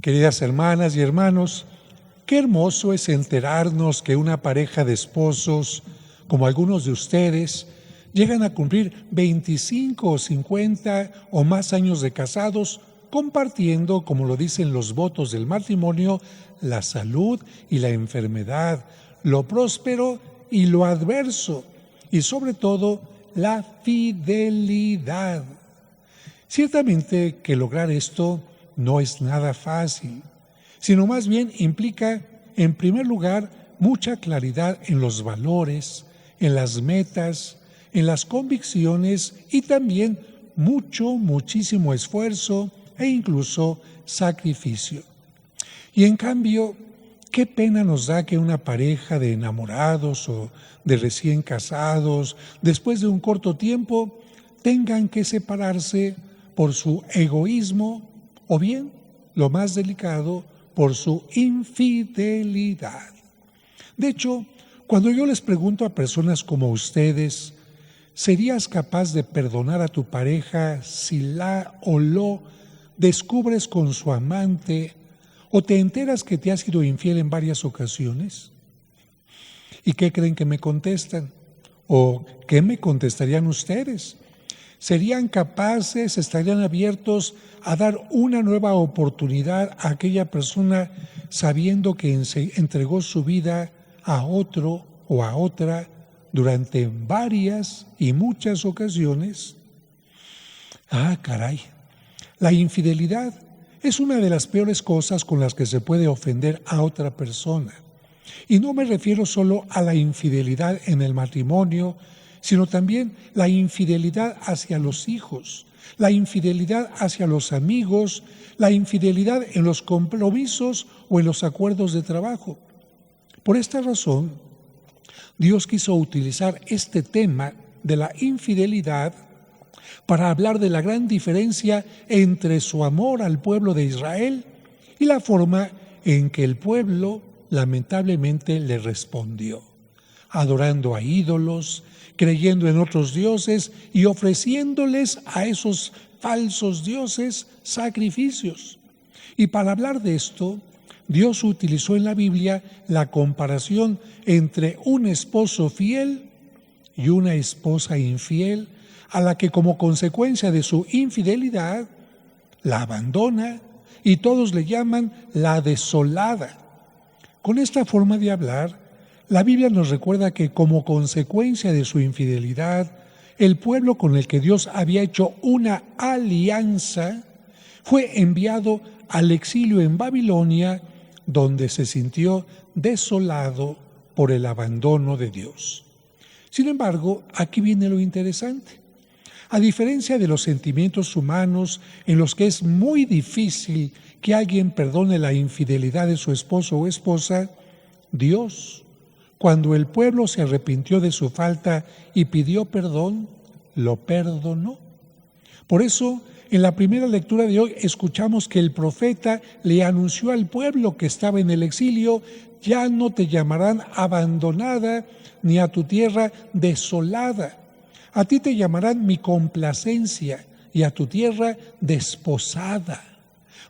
Queridas hermanas y hermanos, qué hermoso es enterarnos que una pareja de esposos, como algunos de ustedes, llegan a cumplir 25 o 50 o más años de casados, compartiendo, como lo dicen los votos del matrimonio, la salud y la enfermedad, lo próspero y lo adverso, y sobre todo la fidelidad. Ciertamente que lograr esto no es nada fácil, sino más bien implica, en primer lugar, mucha claridad en los valores, en las metas, en las convicciones y también muchísimo esfuerzo e incluso sacrificio. Y en cambio, qué pena nos da que una pareja de enamorados o de recién casados, después de un corto tiempo, tengan que separarse por su egoísmo o bien, lo más delicado, por su infidelidad. De hecho, cuando yo les pregunto a personas como ustedes, ¿serías capaz de perdonar a tu pareja si la o lo descubres con su amante o te enteras que te ha sido infiel en varias ocasiones? ¿Y qué creen que me contestan? ¿O qué me contestarían ustedes? ¿Serían capaces, estarían abiertos a dar una nueva oportunidad a aquella persona sabiendo que entregó su vida a otro o a otra durante varias y muchas ocasiones? Caray, la infidelidad es una de las peores cosas con las que se puede ofender a otra persona. Y no me refiero solo a la infidelidad en el matrimonio, sino también la infidelidad hacia los hijos, la infidelidad hacia los amigos, la infidelidad en los compromisos o en los acuerdos de trabajo. Por esta razón, Dios quiso utilizar este tema de la infidelidad para hablar de la gran diferencia entre su amor al pueblo de Israel y la forma en que el pueblo lamentablemente le respondió, adorando a ídolos, creyendo en otros dioses y ofreciéndoles a esos falsos dioses sacrificios. Y para hablar de esto, Dios utilizó en la Biblia la comparación entre un esposo fiel y una esposa infiel, a la que como consecuencia de su infidelidad la abandona y todos le llaman la desolada. Con esta forma de hablar, la Biblia nos recuerda que como consecuencia de su infidelidad, el pueblo con el que Dios había hecho una alianza fue enviado al exilio en Babilonia, donde se sintió desolado por el abandono de Dios. Sin embargo, aquí viene lo interesante. A diferencia de los sentimientos humanos en los que es muy difícil que alguien perdone la infidelidad de su esposo o esposa, Dios, cuando el pueblo se arrepintió de su falta y pidió perdón, lo perdonó. Por eso, en la primera lectura de hoy escuchamos que el profeta le anunció al pueblo que estaba en el exilio: ya no te llamarán abandonada ni a tu tierra desolada. A ti te llamarán mi complacencia y a tu tierra desposada.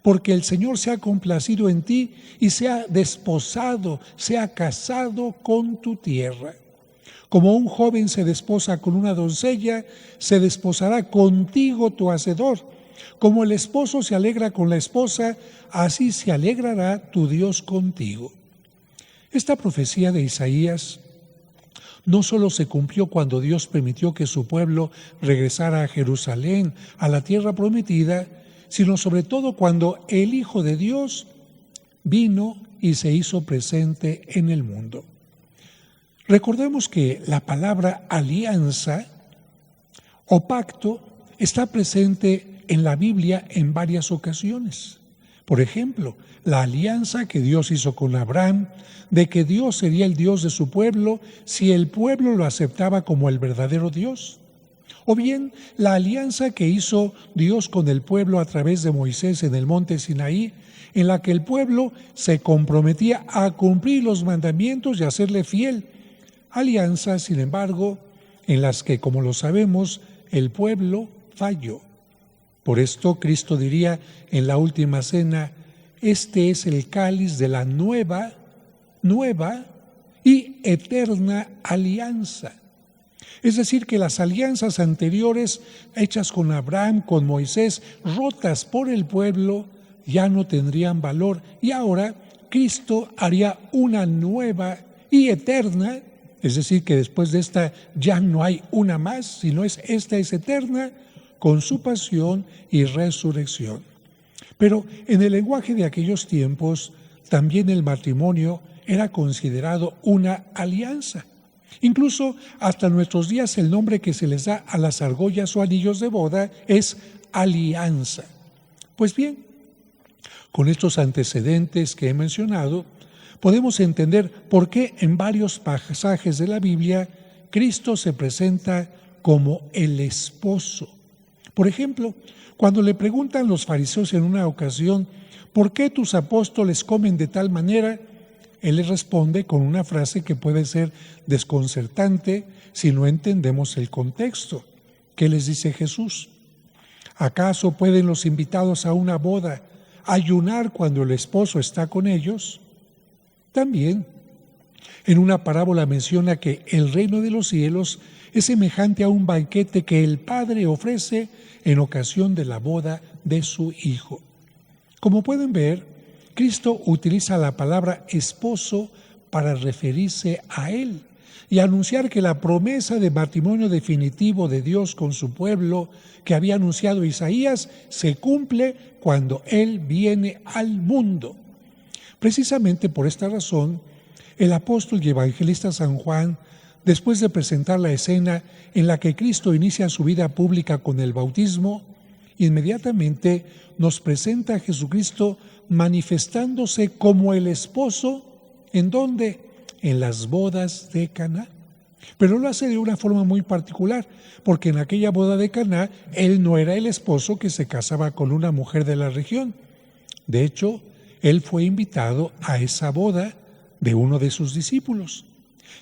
Porque el Señor se ha complacido en ti y se ha desposado, se ha casado con tu tierra. Como un joven se desposa con una doncella, se desposará contigo tu hacedor. Como el esposo se alegra con la esposa, así se alegrará tu Dios contigo. Esta profecía de Isaías no solo se cumplió cuando Dios permitió que su pueblo regresara a Jerusalén, a la tierra prometida, sino sobre todo cuando el Hijo de Dios vino y se hizo presente en el mundo. Recordemos que la palabra alianza o pacto está presente en la Biblia en varias ocasiones. Por ejemplo, la alianza que Dios hizo con Abraham, de que Dios sería el Dios de su pueblo si el pueblo lo aceptaba como el verdadero Dios. O bien, la alianza que hizo Dios con el pueblo a través de Moisés en el monte Sinaí, en la que el pueblo se comprometía a cumplir los mandamientos y a serle fiel. Alianzas, sin embargo, en las que, como lo sabemos, el pueblo falló. Por esto Cristo diría en la última cena: este es el cáliz de la nueva y eterna alianza. Es decir, que las alianzas anteriores hechas con Abraham, con Moisés, rotas por el pueblo, ya no tendrían valor. Y ahora Cristo haría una nueva y eterna, es decir, que después de esta ya no hay una más, sino esta es eterna, con su pasión y resurrección. Pero en el lenguaje de aquellos tiempos, también el matrimonio era considerado una alianza. Incluso hasta nuestros días el nombre que se les da a las argollas o anillos de boda es alianza. Pues bien, con estos antecedentes que he mencionado, podemos entender por qué en varios pasajes de la Biblia Cristo se presenta como el esposo. Por ejemplo, cuando le preguntan los fariseos en una ocasión, ¿por qué tus apóstoles comen de tal manera?, Él les responde con una frase que puede ser desconcertante si no entendemos el contexto. ¿Qué les dice Jesús? ¿Acaso pueden los invitados a una boda ayunar cuando el esposo está con ellos? También, en una parábola menciona que el reino de los cielos es semejante a un banquete que el Padre ofrece en ocasión de la boda de su Hijo. Como pueden ver, Cristo utiliza la palabra esposo para referirse a Él y anunciar que la promesa de matrimonio definitivo de Dios con su pueblo que había anunciado Isaías se cumple cuando Él viene al mundo. Precisamente por esta razón, el apóstol y evangelista San Juan, después de presentar la escena en la que Cristo inicia su vida pública con el bautismo, inmediatamente nos presenta a Jesucristo manifestándose como el esposo, ¿en dónde? En las bodas de Caná. Pero lo hace de una forma muy particular, porque en aquella boda de Caná, él no era el esposo que se casaba con una mujer de la región. De hecho, él fue invitado a esa boda de uno de sus discípulos.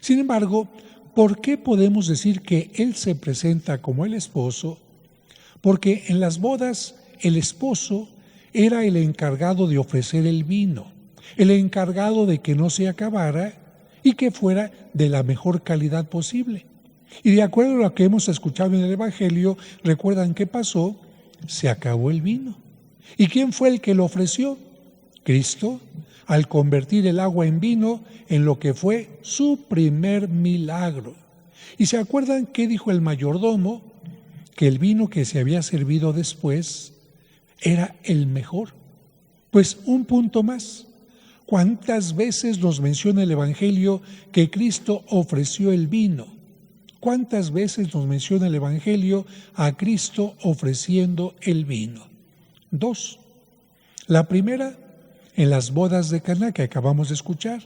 Sin embargo, ¿por qué podemos decir que él se presenta como el esposo? Porque en las bodas el esposo era el encargado de ofrecer el vino, el encargado de que no se acabara y que fuera de la mejor calidad posible. Y de acuerdo a lo que hemos escuchado en el Evangelio, ¿recuerdan qué pasó? Se acabó el vino. ¿Y quién fue el que lo ofreció? Cristo, al convertir el agua en vino en lo que fue su primer milagro. ¿Y se acuerdan qué dijo el mayordomo? Que el vino que se había servido después era el mejor. Pues un punto más. ¿Cuántas veces nos menciona el Evangelio que Cristo ofreció el vino? ¿Cuántas veces nos menciona el Evangelio a Cristo ofreciendo el vino? 2. La primera, en las bodas de Caná que acabamos de escuchar,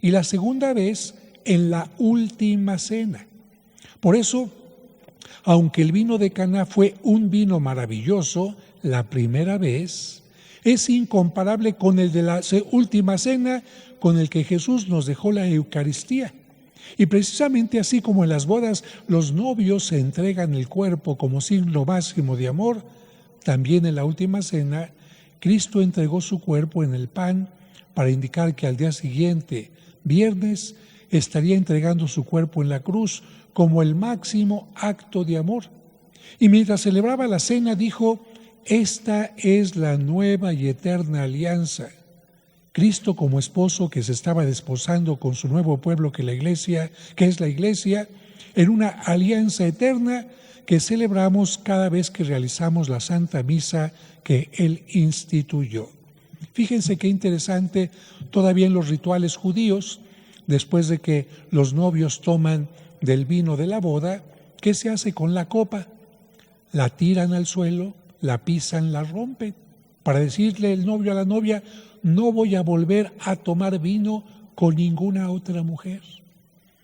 y la segunda vez en la última cena. Por eso, aunque el vino de Caná fue un vino maravilloso, la primera vez es incomparable con el de la última cena con el que Jesús nos dejó la Eucaristía. Y precisamente así como en las bodas los novios se entregan el cuerpo como signo máximo de amor, también en la última cena Cristo entregó su cuerpo en el pan para indicar que al día siguiente, viernes, estaría entregando su cuerpo en la cruz como el máximo acto de amor. Y mientras celebraba la cena dijo: esta es la nueva y eterna alianza. Cristo como esposo que se estaba desposando con su nuevo pueblo que es la iglesia, en una alianza eterna que celebramos cada vez que realizamos la Santa Misa que Él instituyó. Fíjense qué interesante, todavía en los rituales judíos, después de que los novios toman del vino de la boda, ¿qué se hace con la copa? La tiran al suelo, la pisan, la rompen, para decirle el novio a la novia: no voy a volver a tomar vino con ninguna otra mujer.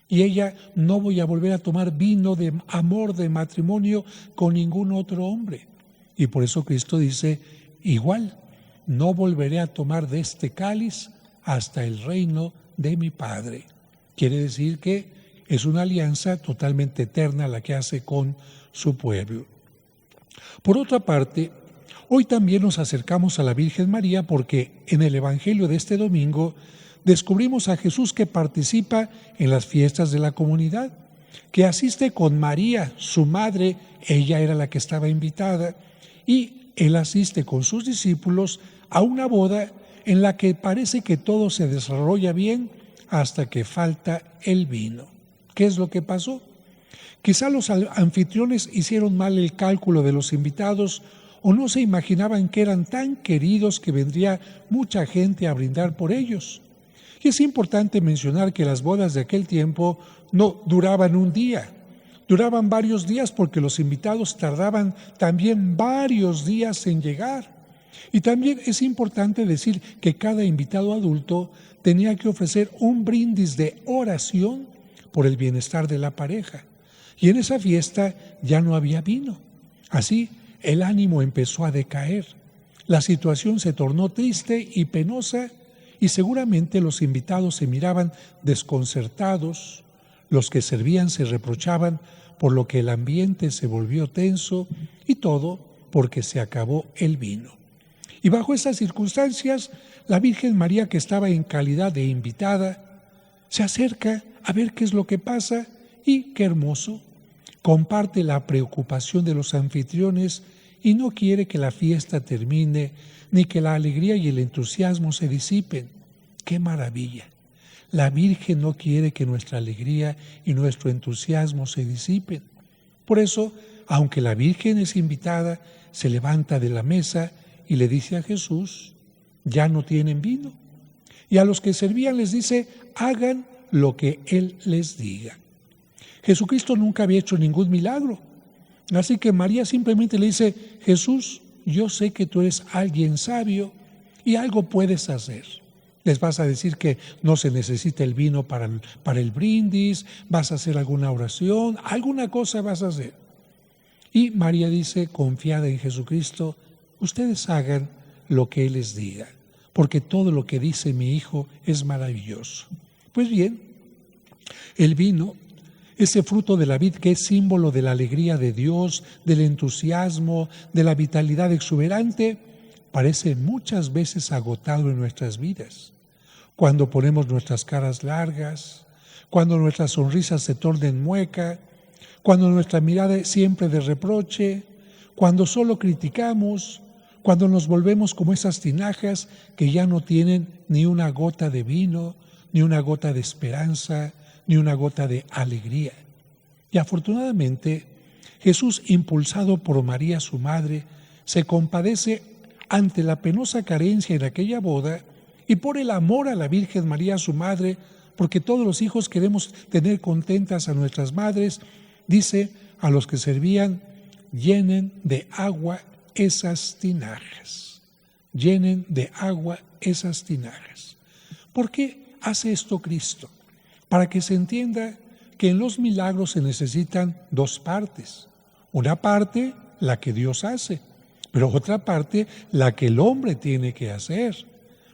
Y ella: no voy a volver a tomar vino de amor, de matrimonio con ningún otro hombre. Y por eso Cristo dice: igual, no volveré a tomar de este cáliz hasta el reino de mi Padre. Quiere decir que es una alianza totalmente eterna la que hace con su pueblo. Por otra parte, Hoy también nos acercamos a la Virgen María porque en el Evangelio de este domingo descubrimos a Jesús que participa en las fiestas de la comunidad, que asiste con María, su madre, ella era la que estaba invitada, y él asiste con sus discípulos a una boda en la que parece que todo se desarrolla bien hasta que falta el vino. ¿Qué es lo que pasó? Quizá los anfitriones hicieron mal el cálculo de los invitados o no se imaginaban que eran tan queridos que vendría mucha gente a brindar por ellos. Y es importante mencionar que las bodas de aquel tiempo no duraban un día, duraban varios días porque los invitados tardaban también varios días en llegar. Y también es importante decir que cada invitado adulto tenía que ofrecer un brindis de oración por el bienestar de la pareja. Y en esa fiesta ya no había vino. Así, el ánimo empezó a decaer. La situación se tornó triste y penosa y seguramente los invitados se miraban desconcertados, los que servían se reprochaban por lo que el ambiente se volvió tenso y todo porque se acabó el vino. Y bajo esas circunstancias, la Virgen María, que estaba en calidad de invitada, se acerca a ver qué es lo que pasa y qué hermoso, comparte la preocupación de los anfitriones y no quiere que la fiesta termine ni que la alegría y el entusiasmo se disipen. ¡Qué maravilla! La Virgen no quiere que nuestra alegría y nuestro entusiasmo se disipen. Por eso, aunque la Virgen es invitada, se levanta de la mesa y le dice a Jesús, ya no tienen vino. Y a los que servían les dice, hagan lo que Él les diga. Jesucristo nunca había hecho ningún milagro. Así que María simplemente le dice, Jesús, yo sé que tú eres alguien sabio y algo puedes hacer. Les vas a decir que no se necesita el vino para el brindis, vas a hacer alguna oración, alguna cosa vas a hacer. Y María dice, confiada en Jesucristo, ustedes hagan lo que Él les diga, porque todo lo que dice mi hijo es maravilloso. Pues bien, el vino, ese fruto de la vid que es símbolo de la alegría de Dios, del entusiasmo, de la vitalidad exuberante, parece muchas veces agotado en nuestras vidas. Cuando ponemos nuestras caras largas, cuando nuestras sonrisas se tornen mueca, cuando nuestra mirada es siempre de reproche, cuando solo criticamos, cuando nos volvemos como esas tinajas que ya no tienen ni una gota de vino, ni una gota de esperanza, ni una gota de alegría. Y afortunadamente, Jesús, impulsado por María, su madre, se compadece ante la penosa carencia en aquella boda y por el amor a la Virgen María, su madre, porque todos los hijos queremos tener contentas a nuestras madres, dice a los que servían, llenen de agua esas tinajas, llenen de agua esas tinajas. ¿Por qué hace esto Cristo? Para que se entienda que en los milagros se necesitan dos partes. Una parte, la que Dios hace, pero otra parte, la que el hombre tiene que hacer.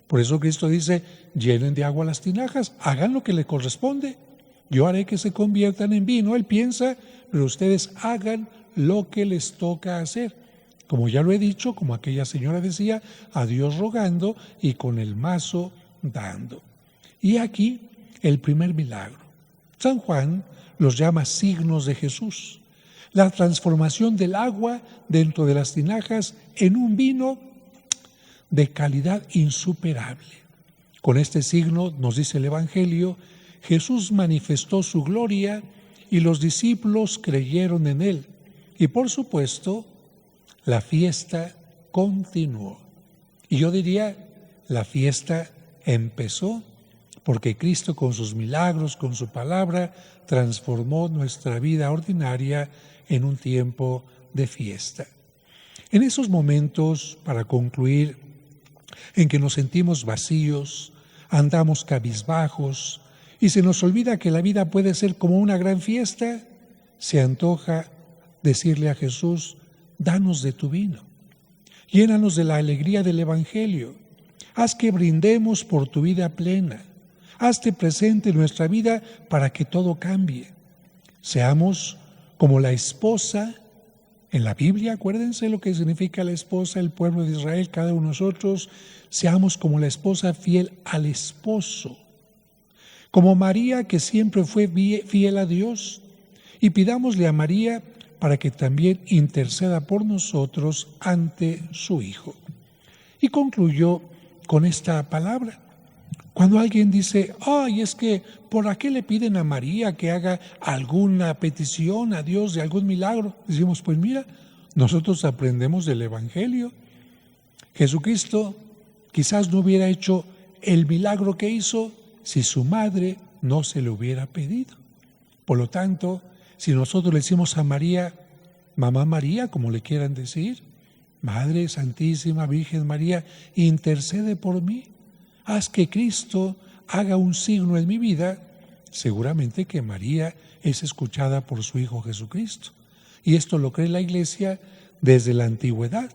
Por eso Cristo dice, llenen de agua las tinajas, hagan lo que le corresponde. Yo haré que se conviertan en vino. Él piensa, pero ustedes hagan lo que les toca hacer. Como ya lo he dicho, como aquella señora decía, a Dios rogando y con el mazo dando. Y aquí el primer milagro. San Juan los llama signos de Jesús. La transformación del agua dentro de las tinajas en un vino de calidad insuperable. Con este signo, nos dice el Evangelio, Jesús manifestó su gloria y los discípulos creyeron en Él. Y por supuesto, la fiesta continuó. Y yo diría, la fiesta empezó porque Cristo con sus milagros, con su palabra, transformó nuestra vida ordinaria en un tiempo de fiesta. En esos momentos, para concluir, en que nos sentimos vacíos, andamos cabizbajos y se nos olvida que la vida puede ser como una gran fiesta, se antoja decirle a Jesús, danos de tu vino, llénanos de la alegría del Evangelio, haz que brindemos por tu vida plena, hazte presente en nuestra vida para que todo cambie. Seamos como la esposa En la Biblia, acuérdense lo que significa la esposa, el pueblo de Israel, cada uno de nosotros, seamos como la esposa fiel al esposo, como María que siempre fue fiel a Dios, y pidámosle a María para que también interceda por nosotros ante su Hijo. Y concluyó con esta palabra. Cuando alguien dice, ay, es que ¿por qué le piden a María que haga alguna petición a Dios de algún milagro? Decimos, pues mira, nosotros aprendemos del Evangelio. Jesucristo quizás no hubiera hecho el milagro que hizo si su madre no se lo hubiera pedido. Por lo tanto, si nosotros le decimos a María, Mamá María, como le quieran decir, Madre Santísima Virgen María, intercede por mí, haz que Cristo haga un signo en mi vida, seguramente que María es escuchada por su Hijo Jesucristo. Y esto lo cree la Iglesia desde la antigüedad.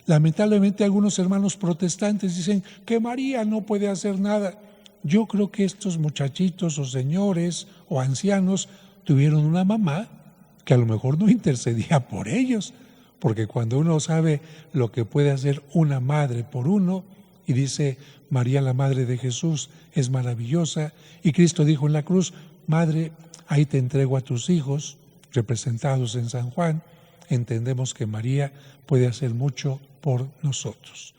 Lamentablemente algunos hermanos protestantes dicen que María no puede hacer nada. Yo creo que estos muchachitos o señores o ancianos tuvieron una mamá que a lo mejor no intercedía por ellos, porque cuando uno sabe lo que puede hacer una madre por uno, y dice María la Madre de Jesús es maravillosa, y Cristo dijo en la cruz, Madre, ahí te entrego a tus hijos, representados en San Juan, entendemos que María puede hacer mucho por nosotros.